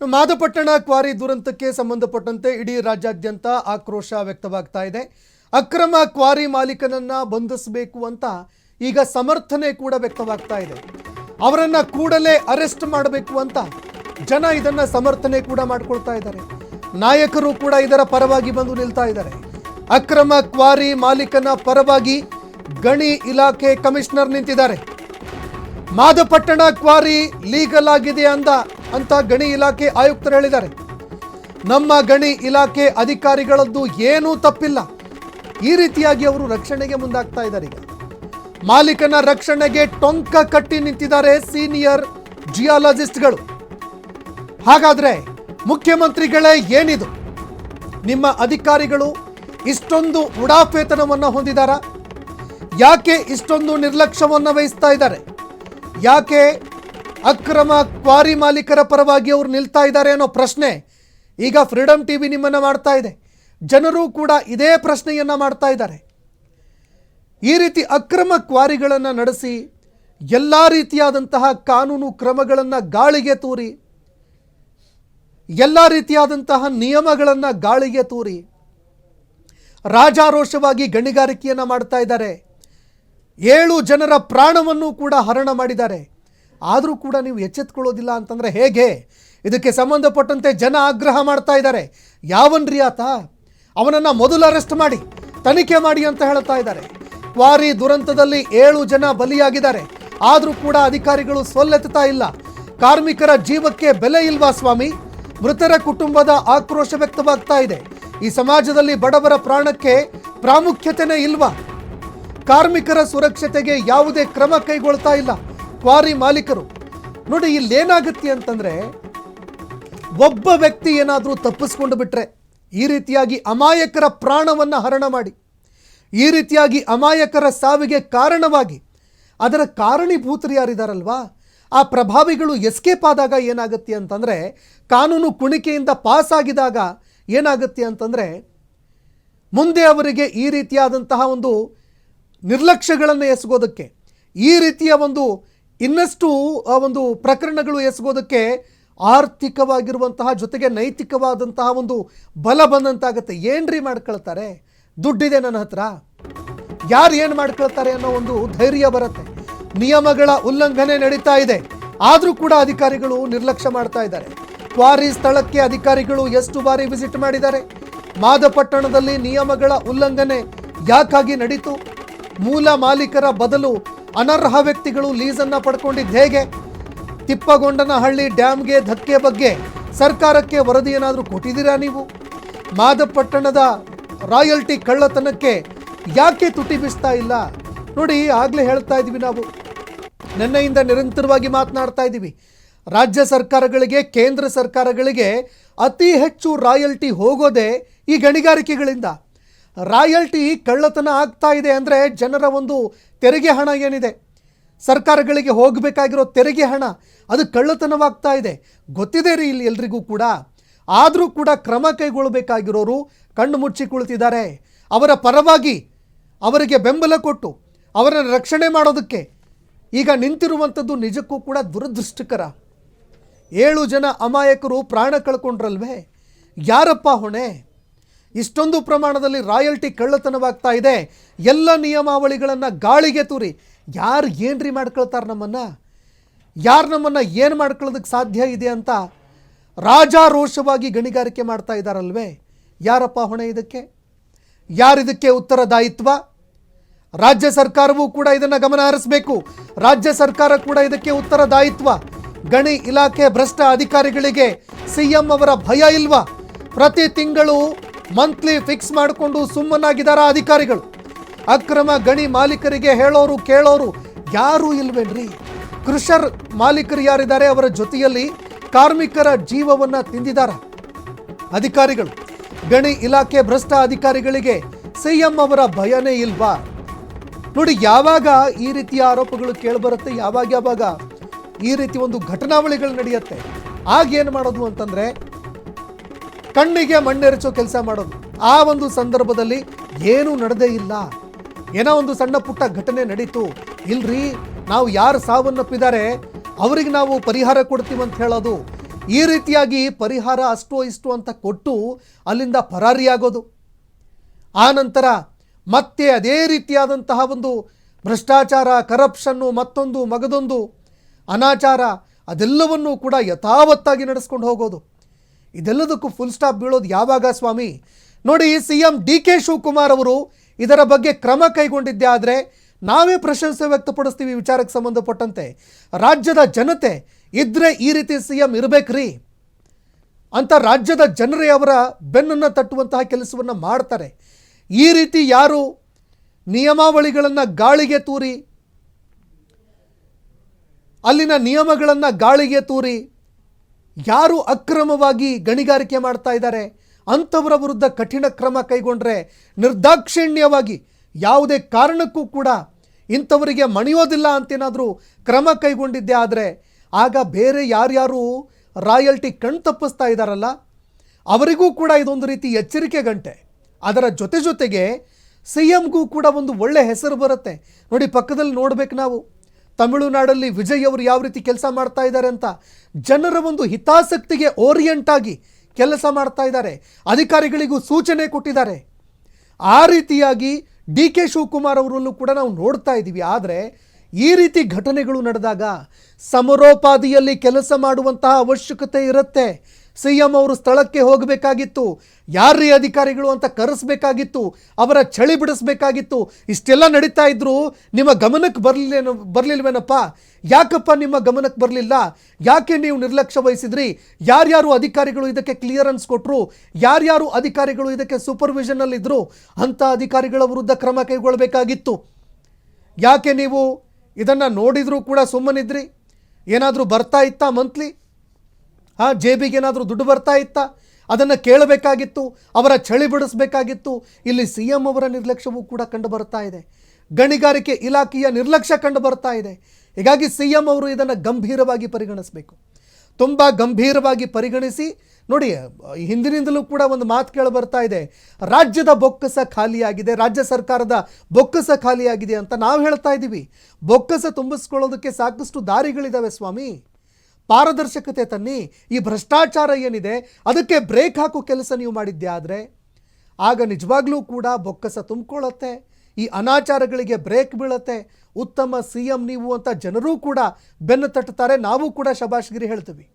ಮಾದಪಟ್ಟಣ quarry ದುರಂತಕ್ಕೆ ಸಂಬಂಧಪಟ್ಟಂತೆ ಇಡೀ ರಾಜ್ಯಾದ್ಯಂತ ಆಕ್ರೋಶ ವ್ಯಕ್ತವಾಗ್ತಾ ಇದೆ. ಅಕ್ರಮ ಕ್ವಾರಿ ಮಾಲೀಕನನ್ನ ಬಂಧಿಸಬೇಕು ಅಂತ ಈಗ ಸಮರ್ಥನೆ ಕೂಡ ವ್ಯಕ್ತವಾಗ್ತಾ ಇದೆ. ಅವರನ್ನ ಕೂಡಲೇ ಅರೆಸ್ಟ್ ಮಾಡಬೇಕು ಅಂತ ಜನ ಇದನ್ನ ಸಮರ್ಥನೆ ಕೂಡ ಮಾಡ್ಕೊಳ್ತಾ ಇದ್ದಾರೆ. ನಾಯಕರು ಕೂಡ ಇದರ ಪರವಾಗಿ ಬಂದು ನಿಲ್ತಾ ಇದ್ದಾರೆ. ಅಕ್ರಮ ಕ್ವಾರಿ ಮಾಲೀಕನ ಪರವಾಗಿ ಗಣಿ ಇಲಾಖೆ ಕಮಿಷನರ್ ನಿಂತಿದ್ದಾರೆ. ಮಾದಪಟ್ಟಣ ಕ್ವಾರಿ ಲೀಗಲ್ ಆಗಿದೆ ಅಂತ ಗಣಿ ಇಲಾಖೆ ಆಯುಕ್ತರು ಹೇಳಿದ್ದಾರೆ. ನಮ್ಮ ಗಣಿ ಇಲಾಖೆ ಅಧಿಕಾರಿಗಳದ್ದು ಏನೂ ತಪ್ಪಿಲ್ಲ. ಈ ರೀತಿಯಾಗಿ ಅವರು ರಕ್ಷಣೆಗೆ ಮುಂದಾಗ್ತಾ ಇದ್ದಾರೆ. ಈಗ ಮಾಲೀಕನ ರಕ್ಷಣೆಗೆ ಟೊಂಕ ಕಟ್ಟಿ ನಿಂತಿದ್ದಾರೆ ಸೀನಿಯರ್ ಜಿಯಾಲಜಿಸ್ಟ್ಗಳು. ಹಾಗಾದ್ರೆ ಮುಖ್ಯಮಂತ್ರಿಗಳೇ ಏನಿದು? ನಿಮ್ಮ ಅಧಿಕಾರಿಗಳು ಇಷ್ಟೊಂದು ಉಡಾಫೇತನವನ್ನು ಹೊಂದಿದಾರ? ಯಾಕೆ ಇಷ್ಟೊಂದು ನಿರ್ಲಕ್ಷ್ಯವನ್ನು ವಹಿಸ್ತಾ ಇದ್ದಾರೆ? ಯಾಕೆ ಅಕ್ರಮ ಕ್ವಾರಿ ಮಾಲೀಕರ ಪರವಾಗಿ ಅವರು ನಿಲ್ತಾ ಇದ್ದಾರೆ ಅನ್ನೋ ಪ್ರಶ್ನೆ ಈಗ ಫ್ರೀಡಮ್ ಟಿವಿ ನಿಮ್ಮನ್ನು ಮಾಡ್ತಾ ಇದೆ. ಜನರು ಕೂಡ ಇದೇ ಪ್ರಶ್ನೆಯನ್ನ ಮಾಡ್ತಾ ಇದ್ದಾರೆ. ಈ ರೀತಿ ಅಕ್ರಮ ಕ್ವಾರಿಗಳನ್ನು ನಡೆಸಿ ಎಲ್ಲ ರೀತಿಯಾದಂತಹ ಕಾನೂನು ಕ್ರಮಗಳನ್ನು ಗಾಳಿಗೆ ತೂರಿ, ಎಲ್ಲ ರೀತಿಯಾದಂತಹ ನಿಯಮಗಳನ್ನು ಗಾಳಿಗೆ ತೂರಿ ರಾಜಾರೋಷವಾಗಿ ಗಣಿಗಾರಿಕೆಯನ್ನು ಮಾಡ್ತಾ ಇದ್ದಾರೆ. 7 ಜನರ ಪ್ರಾಣವನ್ನು ಕೂಡ ಹರಣ ಮಾಡಿದ್ದಾರೆ. ಆದರೂ ಕೂಡ ನೀವು ಎಚ್ಚೆತ್ಕೊಳ್ಳೋದಿಲ್ಲ ಅಂತಂದರೆ ಹೇಗೆ? ಇದಕ್ಕೆ ಸಂಬಂಧಪಟ್ಟಂತೆ ಜನ ಆಗ್ರಹ ಮಾಡ್ತಾ ಇದ್ದಾರೆ. ಯಾವನ್ರಿ ಆತ? ಅವನನ್ನು ಮೊದಲು ಅರೆಸ್ಟ್ ಮಾಡಿ, ತನಿಖೆ ಮಾಡಿ ಅಂತ ಹೇಳ್ತಾ ಇದ್ದಾರೆ. ಕ್ವಾರಿ ದುರಂತದಲ್ಲಿ 7 ಜನ ಬಲಿಯಾಗಿದ್ದಾರೆ. ಆದರೂ ಕೂಡ ಅಧಿಕಾರಿಗಳು ಸೊಲ್ಲೆತ್ತಾ ಇಲ್ಲ. ಕಾರ್ಮಿಕರ ಜೀವಕ್ಕೆ ಬೆಲೆ ಇಲ್ವಾ ಸ್ವಾಮಿ? ಮೃತರ ಕುಟುಂಬದ ಆಕ್ರೋಶ ವ್ಯಕ್ತವಾಗ್ತಾ ಇದೆ. ಈ ಸಮಾಜದಲ್ಲಿ ಬಡವರ ಪ್ರಾಣಕ್ಕೆ ಪ್ರಾಮುಖ್ಯತೆನೇ ಇಲ್ವಾ? ಕಾರ್ಮಿಕರ ಸುರಕ್ಷತೆಗೆ ಯಾವುದೇ ಕ್ರಮ ಕೈಗೊಳ್ತಾ ಇಲ್ಲ ಕ್ವಾರಿ ಮಾಲೀಕರು. ನೋಡಿ, ಇಲ್ಲೇನಾಗುತ್ತೆ ಅಂತಂದ್ರೆ, ಒಬ್ಬ ವ್ಯಕ್ತಿ ಏನಾದರೂ ತಪ್ಪಿಸ್ಕೊಂಡು ಬಿಟ್ರೆ, ಈ ರೀತಿಯಾಗಿ ಅಮಾಯಕರ ಪ್ರಾಣವನ್ನು ಹರಣ ಮಾಡಿ, ಈ ರೀತಿಯಾಗಿ ಅಮಾಯಕರ ಸಾವಿಗೆ ಕಾರಣವಾಗಿ ಅದರ ಕಾರಣೀಭೂತರು ಯಾರಿದಾರಲ್ವಾ, ಆ ಪ್ರಭಾವಿಗಳು ಎಸ್ಕೇಪ್ ಆದಾಗ ಏನಾಗುತ್ತೆ ಅಂತಂದರೆ, ಕಾನೂನು ಕುಣಿಕೆಯಿಂದ ಪಾಸ್ ಆಗಿದಾಗ ಏನಾಗುತ್ತೆ ಅಂತಂದರೆ, ಮುಂದೆ ಅವರಿಗೆ ಈ ರೀತಿಯಾದಂತಹ ಒಂದು ನಿರ್ಲಕ್ಷ್ಯಗಳನ್ನು ಎಸಗೋದಕ್ಕೆ, ಈ ರೀತಿಯ ಇನ್ನಷ್ಟು ಒಂದು ಪ್ರಕರಣಗಳು ಎಸಗೋದಕ್ಕೆ ಆರ್ಥಿಕವಾಗಿರುವಂತಹ ಜೊತೆಗೆ ನೈತಿಕವಾದಂತಹ ಒಂದು ಬಲ ಬಂದಂತಾಗುತ್ತೆ. ಏನ್ರಿ ಮಾಡ್ಕೊಳ್ತಾರೆ? ದುಡ್ಡಿದೆ ನನ್ನ ಹತ್ರ, ಯಾರು ಏನು ಮಾಡ್ಕೊಳ್ತಾರೆ ಅನ್ನೋ ಒಂದು ಧೈರ್ಯ ಬರುತ್ತೆ. ನಿಯಮಗಳ ಉಲ್ಲಂಘನೆ ನಡೀತಾ ಇದೆ, ಆದರೂ ಕೂಡ ಅಧಿಕಾರಿಗಳು ನಿರ್ಲಕ್ಷ್ಯ ಮಾಡ್ತಾ ಇದ್ದಾರೆ. ಕ್ವಾರಿ ಸ್ಥಳಕ್ಕೆ ಅಧಿಕಾರಿಗಳು ಎಷ್ಟು ಬಾರಿ ವಿಸಿಟ್ ಮಾಡಿದ್ದಾರೆ? ಮಾದಪಟ್ಟಣದಲ್ಲಿ ನಿಯಮಗಳ ಉಲ್ಲಂಘನೆ ಯಾಕಾಗಿ ನಡೀತು? ಮೂಲ ಮಾಲೀಕರ ಬದಲು ಅನರ್ಹ ವ್ಯಕ್ತಿಗಳು ಲೀಸನ್ನು ಪಡ್ಕೊಂಡಿದ್ದು ಹೇಗೆ? ತಿಪ್ಪಗೊಂಡನಹಳ್ಳಿ ಡ್ಯಾಮ್ಗೆ ಧಕ್ಕೆ ಬಗ್ಗೆ ಸರ್ಕಾರಕ್ಕೆ ವರದಿ ಏನಾದರೂ ಕೊಟ್ಟಿದ್ದೀರಾ ನೀವು? ಮಾದಪಟ್ಟಣದ ರಾಯಲ್ಟಿ ಕಳ್ಳತನಕ್ಕೆ ಯಾಕೆ ತುಟಿ ಬಿಸ್ತಾ ಇಲ್ಲ? ನೋಡಿ, ಆಗಲೇ ಹೇಳ್ತಾ ಇದ್ದೀವಿ ನಾವು, ನಿನ್ನೆಯಿಂದ ನಿರಂತರವಾಗಿ ಮಾತನಾಡ್ತಾ ಇದ್ದೀವಿ. ರಾಜ್ಯ ಸರ್ಕಾರಗಳಿಗೆ, ಕೇಂದ್ರ ಸರ್ಕಾರಗಳಿಗೆ ಅತಿ ಹೆಚ್ಚು ರಾಯಲ್ಟಿ ಹೋಗೋದೇ ಈ ಗಣಿಗಾರಿಕೆಗಳಿಂದ. ರಾಯಲ್ಟಿ ಕಳ್ಳತನ ಆಗ್ತಾ ಇದೆ ಅಂದರೆ ಜನರ ಒಂದು ತೆರಿಗೆ ಹಣ ಏನಿದೆ, ಸರ್ಕಾರಗಳಿಗೆ ಹೋಗಬೇಕಾಗಿರೋ ತೆರಿಗೆ ಹಣ, ಅದು ಕಳ್ಳತನವಾಗ್ತಾ ಇದೆ. ಗೊತ್ತಿದೆ ರೀ ಇಲ್ಲಿ ಎಲ್ರಿಗೂ ಕೂಡ. ಆದರೂ ಕೂಡ ಕ್ರಮ ಕೈಗೊಳ್ಳಬೇಕಾಗಿರೋರು ಕಣ್ಣು ಮುಚ್ಚಿ ಕುಳಿತಿದ್ದಾರೆ. ಅವರ ಪರವಾಗಿ ಅವರಿಗೆ ಬೆಂಬಲ ಕೊಟ್ಟು ಅವರನ್ನು ರಕ್ಷಣೆ ಮಾಡೋದಕ್ಕೆ ಈಗ ನಿಂತಿರುವಂಥದ್ದು ನಿಜಕ್ಕೂ ಕೂಡ ದುರದೃಷ್ಟಕರ. 7 ಜನ ಅಮಾಯಕರು ಪ್ರಾಣ ಕಳ್ಕೊಂಡ್ರಲ್ವೇ? ಯಾರಪ್ಪ ಹೊಣೆ? ಇಷ್ಟೊಂದು ಪ್ರಮಾಣದಲ್ಲಿ ರಾಯಲ್ಟಿ ಕಳ್ಳತನವಾಗ್ತಾ ಇದೆ. ಎಲ್ಲ ನಿಯಮಾವಳಿಗಳನ್ನು ಗಾಳಿಗೆ ತೂರಿ ಯಾರು ಏನ್ರಿ ಮಾಡ್ಕೊಳ್ತಾರೆ ನಮ್ಮನ್ನು? ಯಾರು ನಮ್ಮನ್ನು ಏನು ಮಾಡ್ಕೊಳ್ಳೋದಕ್ಕೆ ಸಾಧ್ಯ ಇದೆ ಅಂತ ರಾಜಾರೋಷವಾಗಿ ಗಣಿಗಾರಿಕೆ ಮಾಡ್ತಾ ಇದ್ದಾರಲ್ವೇ? ಯಾರಪ್ಪ ಹೊಣೆ ಇದಕ್ಕೆ? ಯಾರಿದಕ್ಕೆ ಉತ್ತರದಾಯಿತ್ವ? ರಾಜ್ಯ ಸರ್ಕಾರವೂ ಕೂಡ ಇದನ್ನು ಗಮನ ಹರಿಸಬೇಕು. ರಾಜ್ಯ ಸರ್ಕಾರ ಕೂಡ ಇದಕ್ಕೆ ಉತ್ತರದಾಯಿತ್ವ. ಗಣಿ ಇಲಾಖೆ ಭ್ರಷ್ಟ ಅಧಿಕಾರಿಗಳಿಗೆ ಸಿಎಂ ಅವರ ಭಯ ಇಲ್ವಾ? ಪ್ರತಿ ತಿಂಗಳು ಮಂತ್ಲಿ ಫಿಕ್ಸ್ ಮಾಡಿಕೊಂಡು ಸುಮ್ಮನಾಗಿದ್ದಾರ ಅಧಿಕಾರಿಗಳು? ಅಕ್ರಮ ಗಣಿ ಮಾಲೀಕರಿಗೆ ಹೇಳೋರು ಕೇಳೋರು ಯಾರೂ ಇಲ್ವೇನ್ರಿ? ಕ್ರಷರ್ ಮಾಲೀಕರು ಯಾರಿದ್ದಾರೆ ಅವರ ಜೊತೆಯಲ್ಲಿ ಕಾರ್ಮಿಕರ ಜೀವವನ್ನು ತಿಂದಿದ್ದಾರ ಅಧಿಕಾರಿಗಳು. ಗಣಿ ಇಲಾಖೆ ಭ್ರಷ್ಟ ಅಧಿಕಾರಿಗಳಿಗೆ ಸಿಎಂ ಅವರ ಭಯನೇ ಇಲ್ವಾ? ನೋಡಿ, ಯಾವಾಗ ಈ ರೀತಿಯ ಆರೋಪಗಳು ಕೇಳಿಬರುತ್ತೆ, ಯಾವಾಗ ಈ ರೀತಿ ಒಂದು ಘಟನಾವಳಿಗಳು ನಡೆಯುತ್ತೆ, ಆಗೇನು ಮಾಡೋದು ಅಂತಂದರೆ ಕಣ್ಣಿಗೆ ಮಣ್ಣೆರಚೋ ಕೆಲಸ ಮಾಡೋದು. ಆ ಒಂದು ಸಂದರ್ಭದಲ್ಲಿ ಏನೂ ನಡೆದೇ ಇಲ್ಲ, ಏನೋ ಒಂದು ಸಣ್ಣ ಪುಟ್ಟ ಘಟನೆ ನಡೀತು, ಇಲ್ರಿ ನಾವು ಯಾರು ಸಾವನ್ನಪ್ಪಿದ್ದಾರೆ ಅವರಿಗೆ ನಾವು ಪರಿಹಾರ ಕೊಡ್ತೀವಿ ಅಂತ ಹೇಳೋದು. ಈ ರೀತಿಯಾಗಿ ಪರಿಹಾರ ಅಷ್ಟು ಇಷ್ಟು ಅಂತ ಕೊಟ್ಟು ಅಲ್ಲಿಂದ ಪರಾರಿಯಾಗೋದು. ಆ ನಂತರ ಮತ್ತೆ ಅದೇ ರೀತಿಯಾದಂತಹ ಒಂದು ಭ್ರಷ್ಟಾಚಾರ, ಕರಪ್ಷನ್ನು, ಮತ್ತೊಂದು ಮಗದೊಂದು ಅನಾಚಾರ ಅದೆಲ್ಲವನ್ನೂ ಕೂಡ ಯಥಾವತ್ತಾಗಿ ನಡೆಸ್ಕೊಂಡು ಹೋಗೋದು. ಇದೆಲ್ಲದಕ್ಕೂ ಫುಲ್ ಸ್ಟಾಪ್ ಬೀಳೋದು ಯಾವಾಗ ಸ್ವಾಮಿ? ನೋಡಿ, CM DK ಶಿವಕುಮಾರ್ ಅವರು ಇದರ ಬಗ್ಗೆ ಕ್ರಮ ಕೈಗೊಂಡಿದ್ದೆ ಆದರೆ ನಾವೇ ಪ್ರಶಂಸೆ ವ್ಯಕ್ತಪಡಿಸ್ತೀವಿ. ವಿಚಾರಕ್ಕೆ ಸಂಬಂಧಪಟ್ಟಂತೆ ರಾಜ್ಯದ ಜನತೆ ಇದ್ರೆ ಈ ರೀತಿ CM ಇರಬೇಕ್ರಿ ಅಂತ ರಾಜ್ಯದ ಜನರೇ ಅವರ ಬೆನ್ನನ್ನು ತಟ್ಟುವಂತಹ ಕೆಲಸವನ್ನು ಮಾಡ್ತಾರೆ. ಈ ರೀತಿ ಯಾರು ನಿಯಮಾವಳಿಗಳನ್ನು ಗಾಳಿಗೆ ತೂರಿ, ಅಲ್ಲಿನ ನಿಯಮಗಳನ್ನು ಗಾಳಿಗೆ ತೂರಿ ಯಾರು ಅಕ್ರಮವಾಗಿ ಗಣಿಗಾರಿಕೆ ಮಾಡ್ತಾ ಇದ್ದಾರೆ ಅಂಥವರ ವಿರುದ್ಧ ಕಠಿಣ ಕ್ರಮ ಕೈಗೊಂಡ್ರೆ, ನಿರ್ದಾಕ್ಷಿಣ್ಯವಾಗಿ ಯಾವುದೇ ಕಾರಣಕ್ಕೂ ಕೂಡ ಇಂಥವರಿಗೆ ಮಣಿಯೋದಿಲ್ಲ ಅಂತೇನಾದರೂ ಕ್ರಮ ಕೈಗೊಂಡಿದ್ದೆ ಆದರೆ ಆಗ ಬೇರೆ ಯಾರ್ಯಾರು ರಾಯಲ್ಟಿ ಕಣ್ತಪ್ಪಿಸ್ತಾ ಇದ್ದಾರಲ್ಲ ಅವರಿಗೂ ಕೂಡ ಇದೊಂದು ರೀತಿ ಎಚ್ಚರಿಕೆ ಗಂಟೆ. ಅದರ ಜೊತೆಗೆ CMಗೂ ಕೂಡ ಒಂದು ಒಳ್ಳೆ ಹೆಸರು ಬರುತ್ತೆ. ನೋಡಿ, ಪಕ್ಕದಲ್ಲಿ ನೋಡ್ಬೇಕು ನಾವು ತಮಿಳುನಾಡಲ್ಲಿ ವಿಜಯ್ ಅವರು ಯಾವ ರೀತಿ ಕೆಲಸ ಮಾಡ್ತಾ ಇದ್ದಾರೆ ಅಂತ. ಜನರ ಒಂದು ಹಿತಾಸಕ್ತಿಗೆ ಓರಿಯೆಂಟ್ ಆಗಿ ಕೆಲಸ ಮಾಡ್ತಾ ಇದ್ದಾರೆ, ಅಧಿಕಾರಿಗಳಿಗೂ ಸೂಚನೆ ಕೊಟ್ಟಿದ್ದಾರೆ. ಆ ರೀತಿಯಾಗಿ DK ಶಿವಕುಮಾರ್ ಅವರಲ್ಲೂ ಕೂಡ ನಾವು ನೋಡ್ತಾ ಇದ್ದೀವಿ. ಆದರೆ ಈ ರೀತಿ ಘಟನೆಗಳು ನಡೆದಾಗ ಸಮರೋಪಾದಿಯಲ್ಲಿ ಕೆಲಸ ಮಾಡುವಂತಹ ಅವಶ್ಯಕತೆ ಇರುತ್ತೆ. CM ಅವರು ಸ್ಥಳಕ್ಕೆ ಹೋಗಬೇಕಾಗಿತ್ತು, ಯಾರ್ರೀ ಅಧಿಕಾರಿಗಳು ಅಂತ ಕರೆಸಬೇಕಾಗಿತ್ತು, ಅವರ ಚಳಿ ಬಿಡಿಸ್ಬೇಕಾಗಿತ್ತು. ಇಷ್ಟೆಲ್ಲ ನಡೀತಾ ಇದ್ರು ನಿಮ್ಮ ಗಮನಕ್ಕೆ ಬರಲಿಲ್ವೇನಪ್ಪ? ಯಾಕಪ್ಪ ನಿಮ್ಮ ಗಮನಕ್ಕೆ ಬರಲಿಲ್ಲ? ಯಾಕೆ ನೀವು ನಿರ್ಲಕ್ಷ್ಯ ವಹಿಸಿದ್ರಿ? ಯಾರ್ಯಾರು ಅಧಿಕಾರಿಗಳು ಇದಕ್ಕೆ ಕ್ಲಿಯರೆನ್ಸ್ ಕೊಟ್ಟರು? ಯಾರ್ಯಾರು ಅಧಿಕಾರಿಗಳು ಇದಕ್ಕೆ ಸೂಪರ್ವಿಷನಲ್ಲಿದ್ದರು? ಅಂಥ ಅಧಿಕಾರಿಗಳ ವಿರುದ್ಧ ಕ್ರಮ ಕೈಗೊಳ್ಳಬೇಕಾಗಿತ್ತು. ಯಾಕೆ ನೀವು ಇದನ್ನು ನೋಡಿದರೂ ಕೂಡ ಸುಮ್ಮನಿದ್ರಿ? ಏನಾದರೂ ಬರ್ತಾ ಇತ್ತಾ ಮಂತ್ಲಿ? ಜೇಬಿಗೆ ಏನಾದರೂ ದುಡ್ಡು ಬರ್ತಾ ಇತ್ತಾ? ಅದನ್ನು ಕೇಳಬೇಕಾಗಿತ್ತು, ಅವರ ಚಳಿ ಬಿಡಿಸಬೇಕಾಗಿತ್ತು. ಇಲ್ಲಿ CM ಅವರ ನಿರ್ಲಕ್ಷ್ಯವೂ ಕೂಡ ಕಂಡು ಬರ್ತಾ ಇದೆ, ಗಣಿಗಾರಿಕೆ ಇಲಾಖೆಯ ನಿರ್ಲಕ್ಷ್ಯ ಕಂಡು ಬರ್ತಾ ಇದೆ. ಹೀಗಾಗಿ CM ಅವರು ಇದನ್ನು ಗಂಭೀರವಾಗಿ ಪರಿಗಣಿಸಬೇಕು, ತುಂಬ ಗಂಭೀರವಾಗಿ ಪರಿಗಣಿಸಿ. ನೋಡಿ, ಹಿಂದಿನಿಂದಲೂ ಕೂಡ ಒಂದು ಮಾತು ಕೇಳಿ ಬರ್ತಾ ಇದೆ, ರಾಜ್ಯದ ಬೊಕ್ಕಸ ಖಾಲಿಯಾಗಿದೆ, ರಾಜ್ಯ ಸರ್ಕಾರದ ಬೊಕ್ಕಸ ಖಾಲಿಯಾಗಿದೆ ಅಂತ ನಾವು ಹೇಳ್ತಾ ಇದ್ದೀವಿ. ಬೊಕ್ಕಸ ತುಂಬಿಸ್ಕೊಳ್ಳೋದಕ್ಕೆ ಸಾಕಷ್ಟು ದಾರಿಗಳಿದ್ದಾವೆ ಸ್ವಾಮಿ. ಪಾರದರ್ಶಕತೆ ತನ್ನಿ. ಈ ಭ್ರಷ್ಟಾಚಾರ ಏನಿದೆ ಅದಕ್ಕೆ ಬ್ರೇಕ್ ಹಾಕೋ ಕೆಲಸ ನೀವು ಮಾಡಿದ್ದೆ ಆದರೆ ಆಗ ನಿಜವಾಗ್ಲೂ ಕೂಡ ಬೊಕ್ಕಸ ತುಂಬಿಕೊಳ್ಳುತ್ತೆ, ಈ ಅನಾಚಾರಗಳಿಗೆ ಬ್ರೇಕ್ ಬೀಳುತ್ತೆ. ಉತ್ತಮ CM ನೀವು ಅಂತ ಜನರೂ ಕೂಡ ಬೆನ್ನು ತಟ್ಟುತ್ತಾರೆ, ನಾವು ಕೂಡ ಶಬಾಷ್ಗಿರಿ ಹೇಳ್ತೀವಿ.